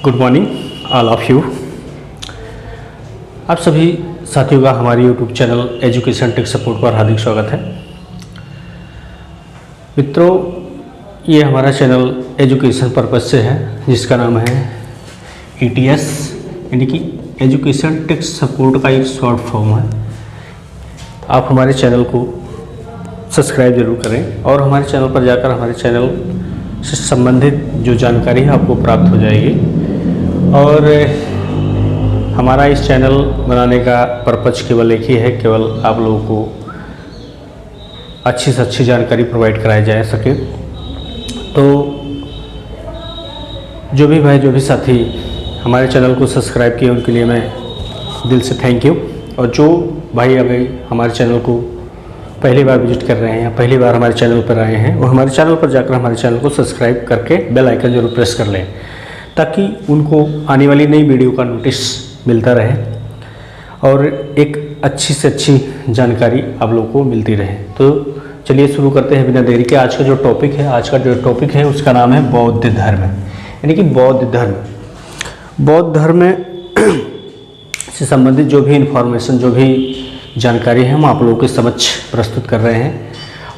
Good morning all of you. आप सभी साथियों का हमारे YouTube channel education tech support पर हार्दिक स्वागत है। मित्रों, ये हमारा चैनल एजुकेशन पर्पज से है जिसका नाम है ETS यानी कि एजुकेशन टेक सपोर्ट का एक शॉर्ट फॉर्म है। आप हमारे चैनल को सब्सक्राइब जरूर करें और हमारे चैनल पर जाकर हमारे चैनल से संबंधित जो जानकारी है आपको प्राप्त हो जाएगी। और हमारा इस चैनल बनाने का पर्पज केवल एक ही है, केवल आप लोगों को अच्छी से अच्छी जानकारी प्रोवाइड कराई जा सके। तो जो भी भाई जो भी साथी हमारे चैनल को सब्सक्राइब किए उनके लिए मैं दिल से थैंक यू। और जो भाई अभी हमारे चैनल को पहली बार विजिट कर रहे हैं या पहली बार हमारे चैनल पर आए हैं वो हमारे चैनल पर जाकर हमारे चैनल को सब्सक्राइब करके बेल आइकन जरूर प्रेस कर लें ताकि उनको आने वाली नई वीडियो का नोटिस मिलता रहे और एक अच्छी से अच्छी जानकारी आप लोगों को मिलती रहे। तो चलिए शुरू करते हैं बिना देरी के। आज का जो टॉपिक है उसका नाम है बौद्ध धर्म यानी कि बौद्ध धर्म से संबंधित जो भी इन्फॉर्मेशन जो भी जानकारी है हम आप लोगों के समक्ष प्रस्तुत कर रहे हैं।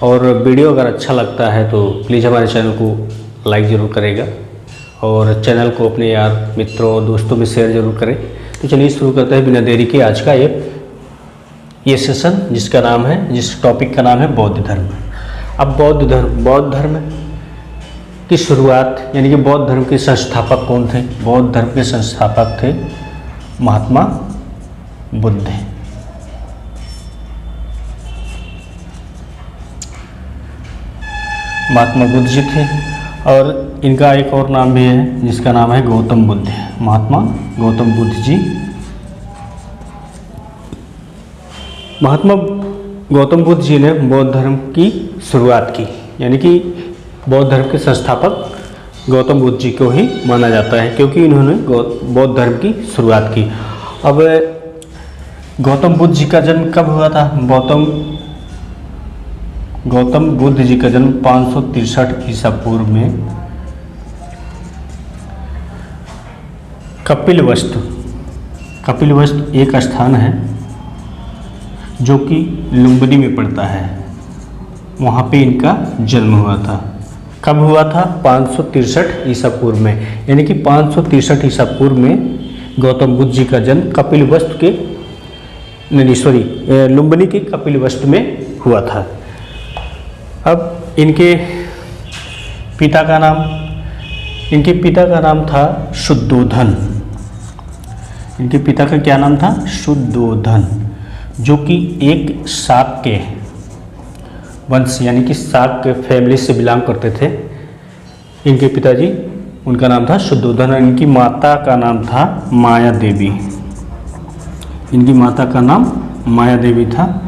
और वीडियो अगर अच्छा लगता है तो प्लीज़ हमारे चैनल को लाइक ज़रूर करेगा और चैनल को अपने यार मित्रों दोस्तों में शेयर जरूर करें। तो चलिए शुरू करते हैं बिना देरी के आज का ये सेशन जिस टॉपिक का नाम है बौद्ध धर्म। अब बौद्ध धर्म की शुरुआत यानी कि बौद्ध धर्म के संस्थापक कौन थे? बौद्ध धर्म के संस्थापक थे महात्मा बुद्ध। महात्मा बुद्ध जी थे और इनका एक और नाम भी है जिसका नाम है गौतम बुद्ध। महात्मा गौतम बुद्ध जी। महात्मा गौतम बुद्ध जी ने बौद्ध धर्म की शुरुआत की यानी कि बौद्ध धर्म के संस्थापक गौतम बुद्ध जी को ही माना जाता है क्योंकि इन्होंने बौद्ध धर्म की शुरुआत की। अब गौतम बुद्ध जी का जन्म कब हुआ था? गौतम बुद्ध जी का जन्म 563 ईसा पूर्व में कपिलवस्तु एक स्थान है जो कि लुम्बिनी में पड़ता है, वहाँ पे इनका जन्म हुआ था। कब हुआ था? 563 ईसा पूर्व में यानी कि 563 ईसा पूर्व में गौतम बुद्ध जी का जन्म कपिलवस्तु के लुम्बिनी के कपिलवस्तु में हुआ था। अब इनके पिता का नाम था शुद्धोधन। इनके पिता का क्या नाम था? शुद्धोधन, जो कि एक शाक्य वंश यानी कि शाक्य फैमिली से बिलोंग करते थे। इनके पिताजी उनका नाम था शुद्धोधन और इनकी माता का नाम था माया देवी। इनकी माता का नाम माया देवी था।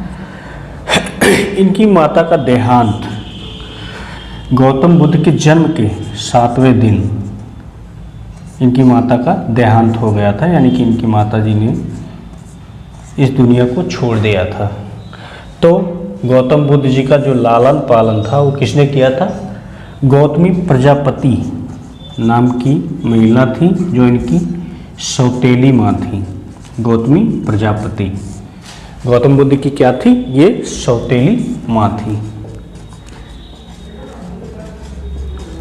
इनकी माता का देहांत गौतम बुद्ध के जन्म के 7वें दिन इनकी माता का देहांत हो गया था यानी कि इनकी माता जी ने इस दुनिया को छोड़ दिया था। तो गौतम बुद्ध जी का जो लालन पालन था वो किसने किया था? गौतमी प्रजापति नाम की महिला थी जो इनकी सौतेली माँ थी। गौतमी प्रजापति गौतम बुद्ध की क्या थी? ये सौतेली माँ थी।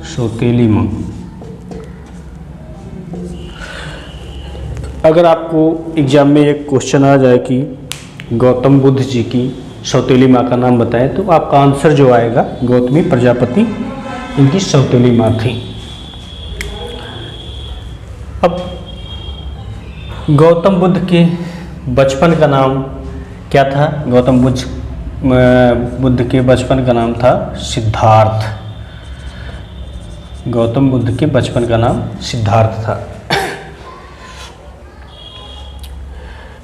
सौतेली माँ। अगर आपको एग्जाम में एक क्वेश्चन आ जाए कि गौतम बुद्ध जी की सौतेली माँ का नाम बताएं तो आपका आंसर जो आएगा गौतमी प्रजापति इनकी सौतेली माँ थी। अब गौतम बुद्ध के बचपन का नाम क्या था? गौतम बुद्ध के बचपन का नाम था सिद्धार्थ। गौतम बुद्ध के बचपन का नाम सिद्धार्थ था।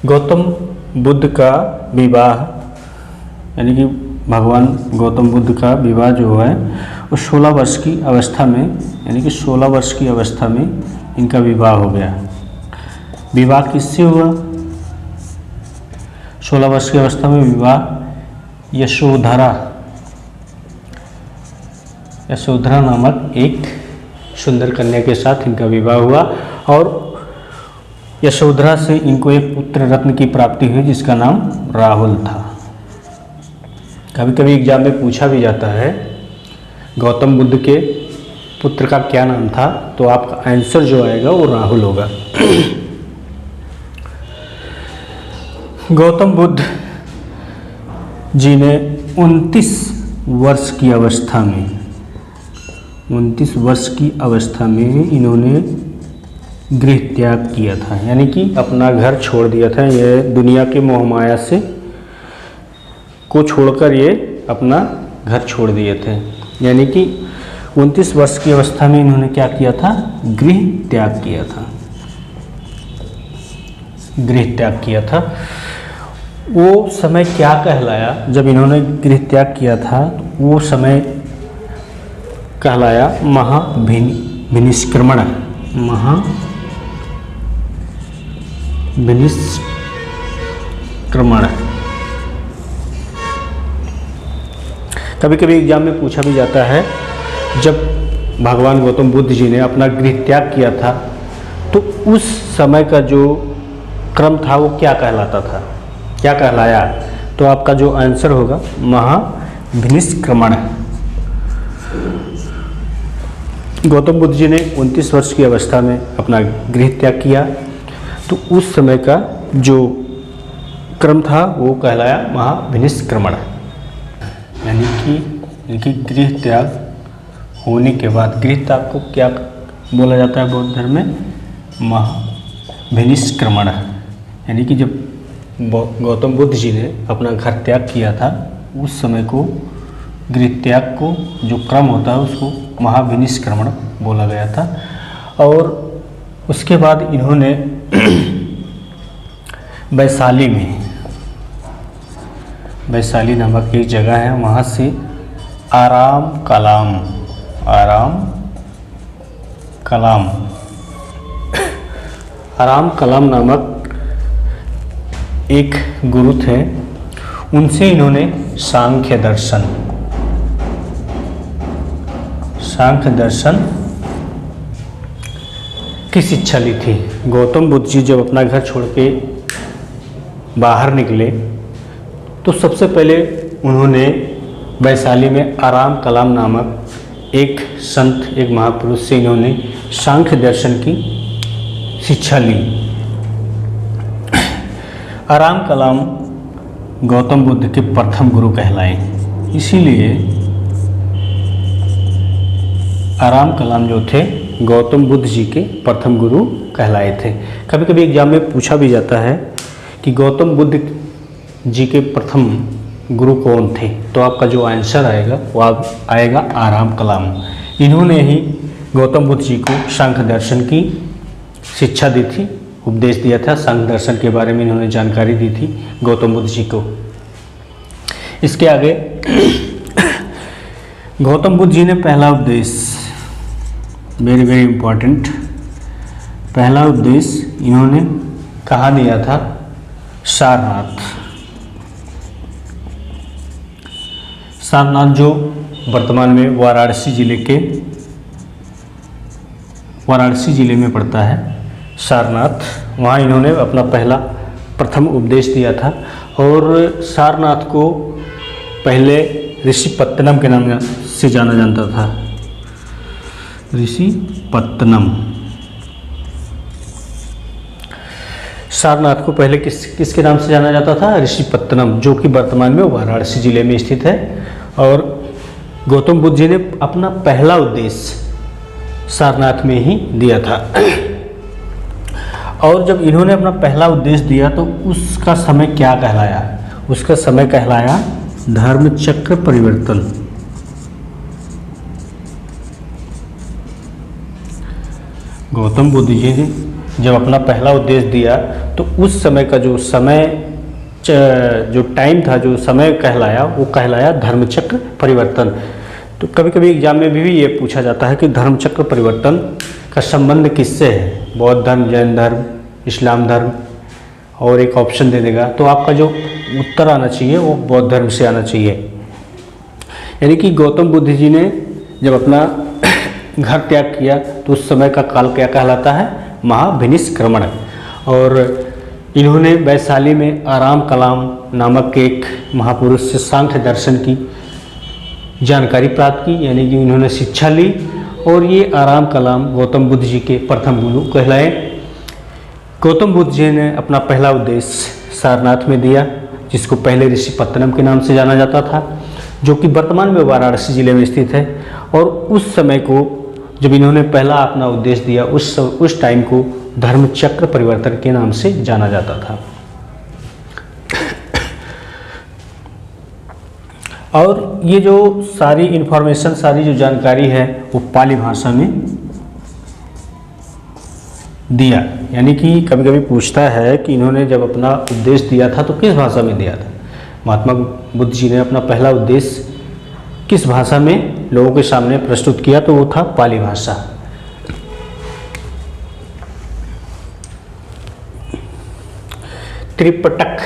गौतम बुद्ध का विवाह यानी कि भगवान गौतम बुद्ध का विवाह जो है वो 16 वर्ष की अवस्था में यानी कि 16 वर्ष की अवस्था में इनका विवाह हो गया। विवाह किससे हुआ? 16 वर्ष की अवस्था में विवाह यशोधरा नामक एक सुंदर कन्या के साथ इनका विवाह हुआ और यशोधरा से इनको एक पुत्र रत्न की प्राप्ति हुई जिसका नाम राहुल था। कभी कभी एग्जाम में पूछा भी जाता है गौतम बुद्ध के पुत्र का क्या नाम था, तो आपका आंसर जो आएगा वो राहुल होगा। गौतम बुद्ध जी ने 29 वर्ष की अवस्था में इन्होंने गृह त्याग किया था, यानी कि अपना घर छोड़ दिया था। ये दुनिया के मोहमाया से को छोड़कर ये अपना घर छोड़ दिए थे, यानी कि 29 वर्ष की अवस्था में इन्होंने क्या किया था, गृह त्याग किया था। गृह त्याग किया था। वो समय क्या कहलाया जब इन्होंने गृह त्याग किया था, वो समय कहलाया महाभिनिष्क्रमण। महाभिनिष्क्रमण। कभी कभी एग्जाम में पूछा भी जाता है जब भगवान गौतम बुद्ध जी ने अपना गृह त्याग किया था तो उस समय का जो क्रम था वो क्या कहलाता था, क्या कहलाया, तो आपका जो आंसर होगा महाभिनिष्क्रमण। गौतम बुद्ध जी ने 29 वर्ष की अवस्था में अपना गृह त्याग किया तो उस समय का जो क्रम था वो कहलाया महाभिनिष्क्रमण। यानी कि गृह त्याग होने के बाद, गृह त्याग को क्या बोला जाता है बौद्ध धर्म में, महाभिनिष्क्रमण। यानी कि जब गौतम बुद्ध जी ने अपना घर त्याग किया था उस समय को, गृह त्याग को जो क्रम होता है उसको महाभिनिष्क्रमण बोला गया था। और उसके बाद इन्होंने वैशाली नामक एक जगह है, वहाँ से आराम कलाम नामक एक गुरु थे, उनसे इन्होंने सांख्य दर्शन की शिक्षा ली थी। गौतम बुद्ध जी जब अपना घर छोड़ के बाहर निकले तो सबसे पहले उन्होंने वैशाली में आराम कलाम नामक एक संत, एक महापुरुष से इन्होंने सांख्य दर्शन की शिक्षा ली। आराम कलाम गौतम बुद्ध के प्रथम गुरु कहलाए, इसीलिए आराम कलाम जो थे गौतम बुद्ध जी के प्रथम गुरु कहलाए थे। कभी कभी एग्जाम में पूछा भी जाता है कि गौतम बुद्ध जी के प्रथम गुरु कौन थे, तो आपका जो आंसर आएगा वो आएगा आराम कलाम। इन्होंने ही गौतम बुद्ध जी को सांख्य दर्शन की शिक्षा दी थी, उपदेश दिया था। सांख्य दर्शन के बारे में इन्होंने जानकारी दी थी गौतम बुद्ध जी को। इसके आगे गौतम बुद्ध जी ने पहला उपदेश, वेरी वेरी इम्पोर्टेंट, पहला उपदेश इन्होंने कहाँ दिया था, सारनाथ जो वर्तमान में वाराणसी जिले में पड़ता है, सारनाथ, वहाँ इन्होंने अपना प्रथम उपदेश दिया था। और सारनाथ को पहले ऋषिपत्तनम के नाम से जाना जाता था, ऋषिपत्तनम। सारनाथ को पहले किसके नाम से जाना जाता था, ऋषिपत्तनम, जो कि वर्तमान में वाराणसी जिले में स्थित है। और गौतम बुद्ध जी ने अपना पहला उपदेश सारनाथ में ही दिया था। और जब इन्होंने अपना पहला उपदेश दिया तो उसका समय क्या कहलाया, उसका समय कहलाया धर्मचक्र परिवर्तन। गौतम बुद्ध जी ने जब अपना पहला उपदेश दिया तो उस समय का जो टाइम था, जो समय कहलाया, वो कहलाया धर्मचक्र परिवर्तन। तो कभी कभी एग्जाम में भी ये पूछा जाता है कि धर्मचक्र परिवर्तन का संबंध किससे है, बौद्ध धर्म, जैन धर्म, इस्लाम धर्म, और एक ऑप्शन दे देगा। तो आपका जो उत्तर आना चाहिए वो बौद्ध धर्म से आना चाहिए। यानी कि गौतम बुद्ध जी ने जब अपना घर त्याग किया तो उस समय का काल क्या कहलाता है? महाभिनिष्क्रमण। और इन्होंने वैशाली में आराम कलाम नामक एक महापुरुष से सांख्य दर्शन की जानकारी प्राप्त की, यानी कि इन्होंने शिक्षा ली। और ये आराम कलाम गौतम बुद्ध जी के प्रथम गुरु कहलाए। गौतम बुद्ध जी ने अपना पहला उपदेश सारनाथ में दिया, जिसको पहले ऋषि पत्तनम के नाम से जाना जाता था, जो कि वर्तमान में वाराणसी जिले में स्थित है। और उस समय को जब इन्होंने पहला अपना उपदेश दिया, उस टाइम को धर्मचक्र परिवर्तन के नाम से जाना जाता था। और ये जो सारी इन्फॉर्मेशन, सारी जो जानकारी है वो पाली भाषा में दिया। यानी कि कभी कभी पूछता है कि इन्होंने जब अपना उपदेश दिया था तो किस भाषा में दिया था? महात्मा बुद्ध जी ने अपना पहला उपदेश किस भाषा में लोगों के सामने प्रस्तुत किया? तो वो था पाली भाषा। त्रिपिटक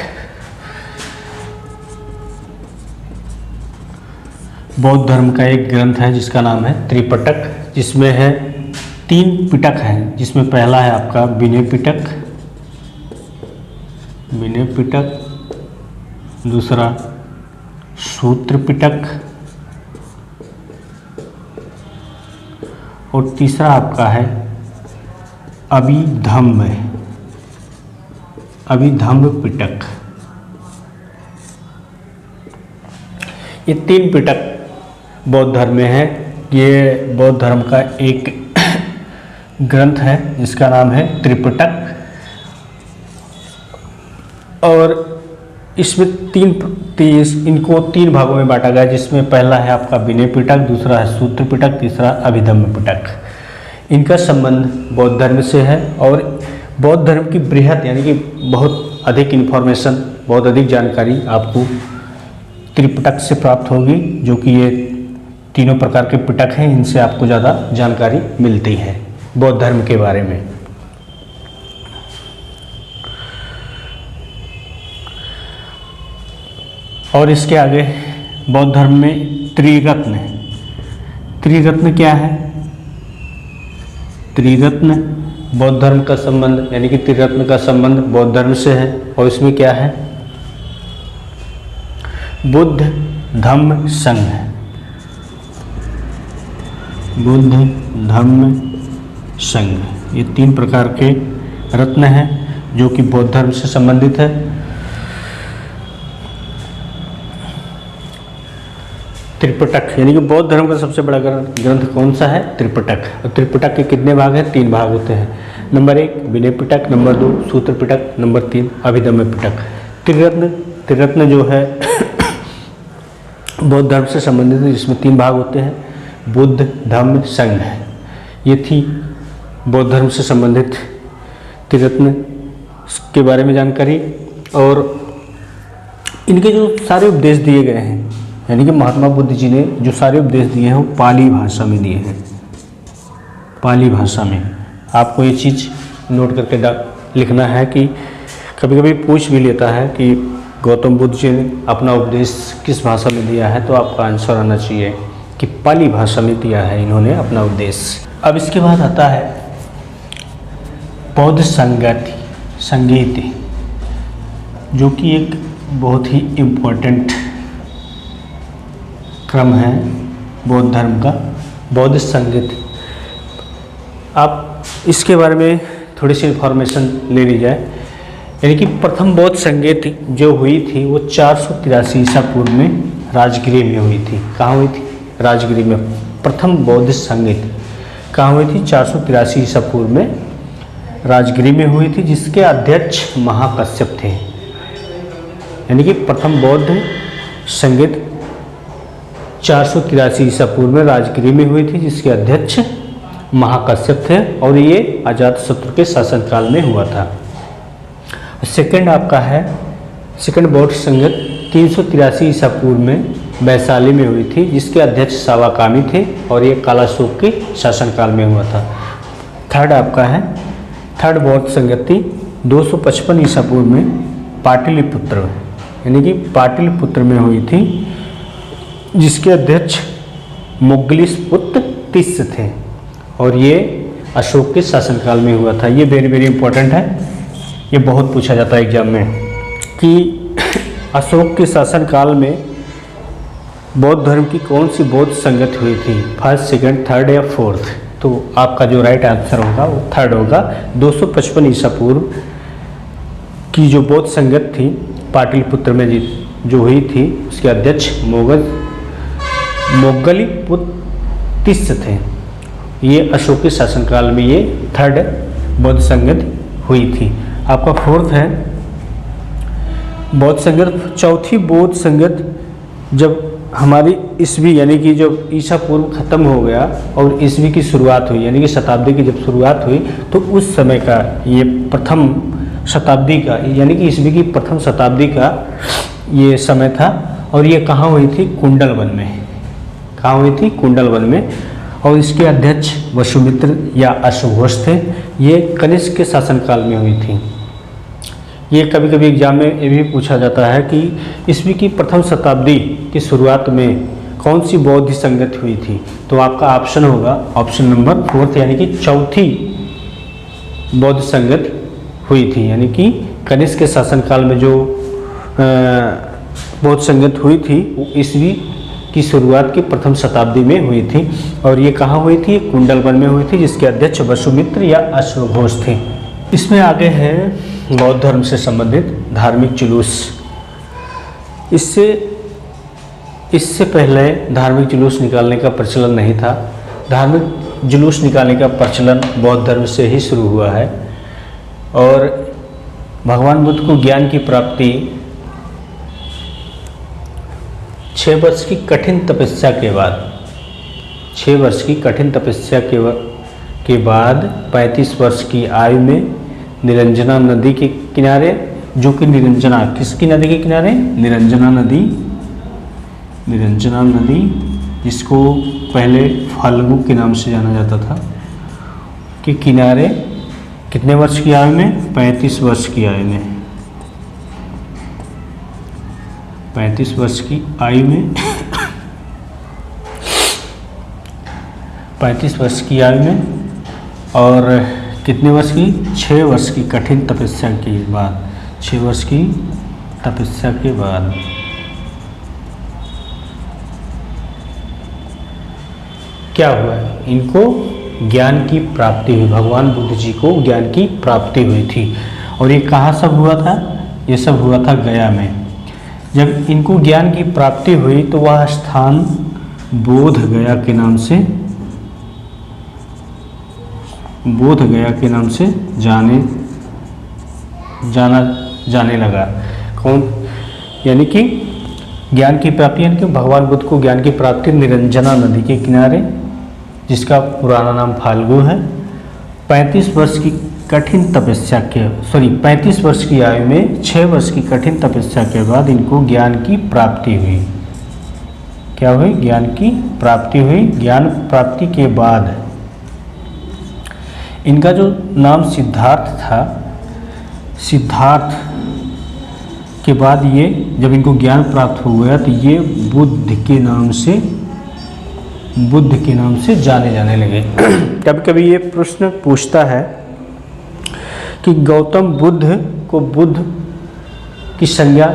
बौद्ध धर्म का एक ग्रंथ है जिसका नाम है त्रिपिटक, जिसमें है 3 पिटक हैं, जिसमें पहला है आपका विनय पिटक, दूसरा सूत्र पिटक और तीसरा आपका है अभिधम्म पिटक। ये 3 पिटक बौद्ध धर्म में है। ये बौद्ध धर्म का एक ग्रंथ है जिसका नाम है त्रिपिटक। और इसमें इनको 3 भागों में बांटा गया, जिसमें पहला है आपका विनय पिटक, दूसरा है सूत्र पिटक, तीसरा अभिधम्म पिटक। इनका संबंध बौद्ध धर्म से है। और बौद्ध धर्म की बृहद यानी कि बहुत अधिक इन्फॉर्मेशन, बहुत अधिक जानकारी आपको त्रिपिटक से प्राप्त होगी, जो कि ये तीनों प्रकार के पिटक हैं। इनसे आपको ज़्यादा जानकारी मिलती है बौद्ध धर्म के बारे में। और इसके आगे बौद्ध धर्म में त्रिरत्न क्या है? त्रिरत्न बौद्ध धर्म का संबंध, यानी कि त्रिरत्न का संबंध बौद्ध धर्म से है। और इसमें क्या है? बुद्ध धम्म संघ, बुद्ध धम्म संघ। ये 3 प्रकार के रत्न हैं जो कि बौद्ध धर्म से संबंधित है। त्रिपिटक यानी कि बौद्ध धर्म का सबसे बड़ा ग्रंथ कौन सा है? त्रिपिटक। और त्रिपिटक के कितने भाग हैं? 3 भाग होते हैं। नंबर 1 विनय पिटक, नंबर 2 सूत्र पिटक, नंबर 3 अभिधम्म पिटक। त्रिरत्न जो है बौद्ध धर्म से संबंधित है, जिसमें 3 भाग होते हैं, बुद्ध धम्म संघ। ये थी बौद्ध धर्म से संबंधित त्रिरत्न के बारे में जानकारी। और इनके जो सारे उपदेश दिए गए हैं, यानी कि महात्मा बुद्ध जी ने जो सारे उपदेश दिए हैं वो पाली भाषा में दिए हैं। पाली भाषा में आपको ये चीज़ नोट करके लिखना है कि कभी कभी पूछ भी लेता है कि गौतम बुद्ध जी ने अपना उपदेश किस भाषा में दिया है, तो आपका आंसर आना चाहिए कि पाली भाषा में दिया है इन्होंने अपना उपदेश। अब इसके बाद आता है बौद्ध संगीत, जो कि एक बहुत ही इम्पोर्टेंट क्रम है बौद्ध धर्म का। बौद्ध संगीत, आप इसके बारे में थोड़ी सी इन्फॉर्मेशन ले ली जाए। यानी कि प्रथम बौद्ध संगीत जो हुई थी वो 483 ईसा पूर्व में राजगिरी में हुई थी। कहाँ हुई थी? राजगिरी में। प्रथम बौद्ध संगीत कहाँ हुई थी? 483 ईसा पूर्व में राजगिरी में हुई थी, जिसके अध्यक्ष महाकश्यप थे। यानी कि प्रथम बौद्ध संगीत 483 ईसा पूर्व में राजगिरी में हुई थी, जिसके अध्यक्ष महाकश्यप थे। और ये अजातशत्रु के शासनकाल में हुआ था। सेकंड आपका है सेकंड बौद्ध संगीत 383 ईसा पूर्व में वैशाली में हुई थी, जिसके अध्यक्ष सावाकामी थे। और ये कालाशोक के शासनकाल में हुआ था। थर्ड आपका है थर्ड बौद्ध संगति 255 ईसा पूर्व में पाटलिपुत्र, यानी कि पाटलिपुत्र में हुई थी, जिसके अध्यक्ष मुगलिसपुत्र तिस्य थे। और ये अशोक के शासनकाल में हुआ था। ये वेरी वेरी इंपॉर्टेंट है, ये बहुत पूछा जाता है एग्जाम में कि अशोक के शासनकाल में बौद्ध धर्म की कौन सी बौद्ध संगत हुई थी, फर्स्ट, सेकंड, थर्ड या फोर्थ। तो आपका जो राइट आंसर होगा वो थर्ड होगा। 255 ईसा पूर्व की जो बौद्ध संगत थी पाटलिपुत्र में जो हुई थी, उसके अध्यक्ष मोगलीपुत्र थे। ये अशोक के शासनकाल में ये थर्ड बौद्ध संगत हुई थी। आपका फोर्थ है बौद्ध संगत, चौथी बौद्ध संगत जब हमारी ईस्वी यानी कि जब ईसा पूर्व खत्म हो गया और ईस्वी की शुरुआत हुई, यानी कि शताब्दी की जब शुरुआत हुई, तो उस समय का ये प्रथम शताब्दी का यानी कि ईस्वी की प्रथम शताब्दी का ये समय था। और ये कहाँ हुई थी? कुंडलवन में। कहाँ हुई थी? कुंडलवन में। और इसके अध्यक्ष वसुमित्र या अश्वघोष थे। ये कनिष्क के शासनकाल में हुई थी। ये कभी कभी एग्जाम में ये भी पूछा जाता है कि ईस्वी की प्रथम शताब्दी की शुरुआत में कौन सी बौद्ध संगत हुई थी। तो आपका ऑप्शन होगा ऑप्शन नंबर फोर्थ, यानी कि चौथी बौद्ध संगत हुई थी। यानी कि कनिष्क के शासनकाल में जो बौद्ध संगत हुई थी वो ईस्वी की शुरुआत की प्रथम शताब्दी में हुई थी। और ये कहाँ हुई थी? कुंडलवन में हुई थी, जिसके अध्यक्ष वसुमित्र या अश्वघोष थे। इसमें आगे है बौद्ध धर्म से संबंधित धार्मिक जुलूस। इससे पहले धार्मिक जुलूस निकालने का प्रचलन नहीं था। धार्मिक जुलूस निकालने का प्रचलन बौद्ध धर्म से ही शुरू हुआ है। और भगवान बुद्ध को ज्ञान की प्राप्ति 6 वर्ष की कठिन तपस्या के बाद 6 वर्ष की कठिन तपस्या के बाद 35 वर्ष की आयु में निरंजना नदी के किनारे, जो कि निरंजना किसकी नदी के किनारे? निरंजना नदी जिसको पहले फाल्गु के नाम से जाना जाता था, के किनारे कितने वर्ष की आयु में? 35 वर्ष की आयु में। 35 वर्ष की आयु में 35 वर्ष की आयु में और कितने वर्ष की? 6 वर्ष की कठिन तपस्या के बाद। 6 वर्ष की तपस्या के बाद क्या हुआ? इनको ज्ञान की प्राप्ति हुई। भगवान बुद्ध जी को ज्ञान की प्राप्ति हुई थी। और ये कहाँ सब हुआ था? ये सब हुआ था गया में। जब इनको ज्ञान की प्राप्ति हुई तो वह स्थान बोध गया के नाम से जाने लगा। कौन? यानी कि ज्ञान की प्राप्ति, यानी कि भगवान बुद्ध को ज्ञान की प्राप्ति निरंजना नदी के किनारे, जिसका पुराना नाम फाल्गु है, 35 वर्ष की कठिन तपस्या के 35 वर्ष की आयु में 6 वर्ष की कठिन तपस्या के बाद इनको ज्ञान की प्राप्ति हुई। क्या हुई? ज्ञान की प्राप्ति हुई। ज्ञान प्राप्ति के बाद इनका जो नाम सिद्धार्थ था, सिद्धार्थ के बाद ये जब इनको ज्ञान प्राप्त हो गया तो ये बुद्ध के नाम से जाने जाने लगे। कभी कभी ये प्रश्न पूछता है कि गौतम बुद्ध को बुद्ध की संज्ञा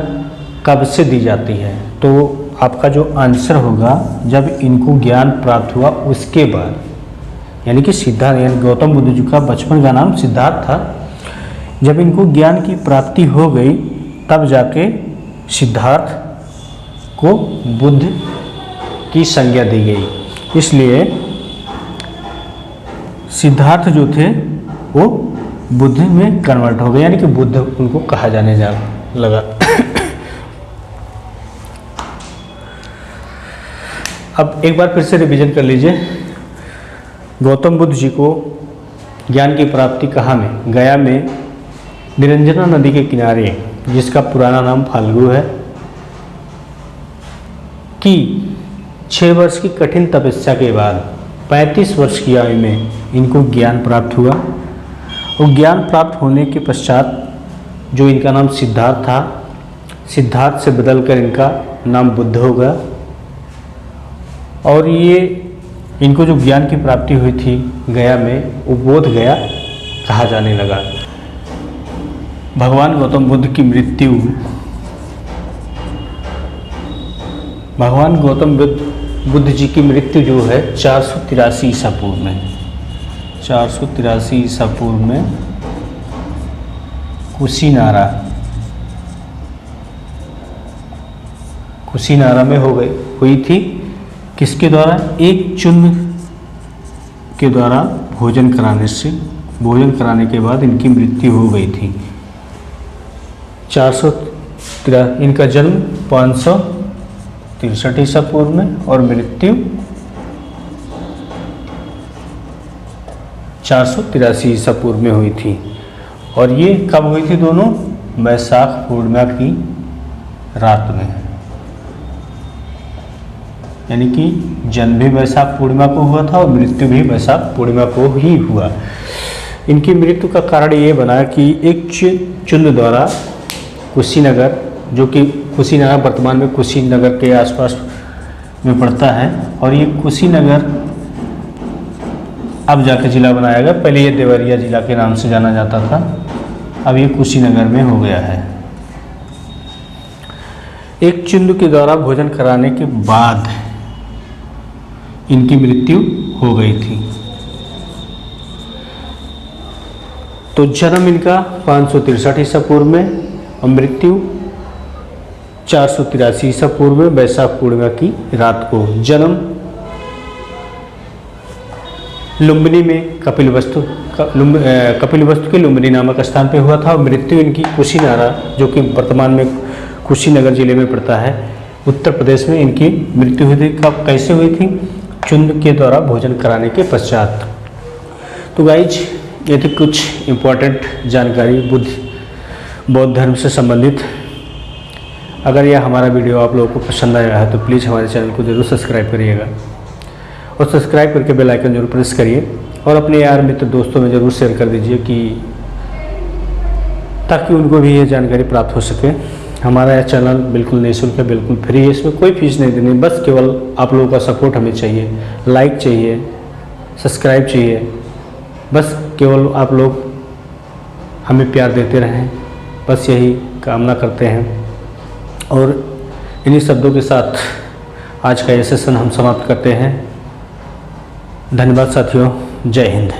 कब से दी जाती है? तो आपका जो आंसर होगा जब इनको ज्ञान प्राप्त हुआ उसके बाद, यानी कि सिद्धार्थ, यानी गौतम बुद्ध जी का बचपन का नाम सिद्धार्थ था। जब इनको ज्ञान की प्राप्ति हो गई तब जाके सिद्धार्थ को बुद्ध की संज्ञा दी गई। इसलिए सिद्धार्थ जो थे वो बुद्ध में कन्वर्ट हो गए, यानी कि बुद्ध उनको कहा जाने लगा। अब एक बार फिर से रिवीजन कर लीजिए। गौतम बुद्ध जी को ज्ञान की प्राप्ति कहाँ में? गया में निरंजना नदी के किनारे, जिसका पुराना नाम फाल्गु है, की 6 वर्ष की कठिन तपस्या के बाद 35 वर्ष की आयु में इनको ज्ञान प्राप्त हुआ। और ज्ञान प्राप्त होने के पश्चात जो इनका नाम सिद्धार्थ था, सिद्धार्थ से बदलकर इनका नाम बुद्ध होगा। और ये इनको जो ज्ञान की प्राप्ति हुई थी गया में, वो बोध गया कहा जाने लगा। भगवान गौतम बुद्ध की मृत्यु, भगवान गौतम बुद्ध जी की मृत्यु जो है 483 ईसा पूर्व में, 483 ईसा पूर्व में कुशीनारा में हुई थी। किसके द्वारा? एक चुन के द्वारा भोजन कराने के बाद इनकी मृत्यु हो गई थी। 463 इनका जन्म 563 ईसा पूर्व में और मृत्यु 483 ईसा पूर्व में हुई थी। और ये कब हुई थी दोनों? वैशाख पूर्णिमा की रात में, यानी कि जन्म भी वैशाख पूर्णिमा को हुआ था और मृत्यु भी वैशाख पूर्णिमा को ही हुआ। इनकी मृत्यु का कारण ये बना कि एक चुंद द्वारा कुशीनगर, जो कि कुशीनगर वर्तमान में कुशीनगर के आसपास में पड़ता है, और ये कुशीनगर अब जाके ज़िला बनाया गया। पहले ये देवरिया ज़िला के नाम से जाना जाता था, अब ये कुशीनगर में हो गया है। एक चुंद के द्वारा भोजन कराने के बाद इनकी मृत्यु हो गई थी। तो जन्म इनका 563 ईसा पूर्व में और मृत्यु 483 ईसा पूर्व में वैशाख पूर्णिमा की रात को। जन्म लुम्बिनी में कपिलवस्तु के लुम्बिनी नामक स्थान पे हुआ था और मृत्यु इनकी कुशीनारा, जो कि वर्तमान में कुशीनगर जिले में पड़ता है, उत्तर प्रदेश में इनकी मृत्यु हुई थी। कब, कैसे हुई थी? चुंद के द्वारा भोजन कराने के पश्चात। तो गाइज, ये थी कुछ इम्पोर्टेंट जानकारी बौद्ध धर्म से संबंधित। अगर यह हमारा वीडियो आप लोगों को पसंद आया है तो प्लीज़ हमारे चैनल को जरूर सब्सक्राइब करिएगा और सब्सक्राइब करके बेल आइकन जरूर प्रेस करिए और अपने यार मित्र दोस्तों में ज़रूर शेयर कर दीजिए कि ताकि उनको भी ये जानकारी प्राप्त हो सके। हमारा यह चैनल बिल्कुल निःशुल्क है, बिल्कुल फ्री है, इसमें कोई फीस नहीं देनी, बस केवल आप लोगों का सपोर्ट हमें चाहिए, लाइक चाहिए, सब्सक्राइब चाहिए, बस केवल आप लोग हमें प्यार देते रहें, बस यही कामना करते हैं। और इन्हीं शब्दों के साथ आज का ये सेशन हम समाप्त करते हैं। धन्यवाद साथियों, जय हिंद।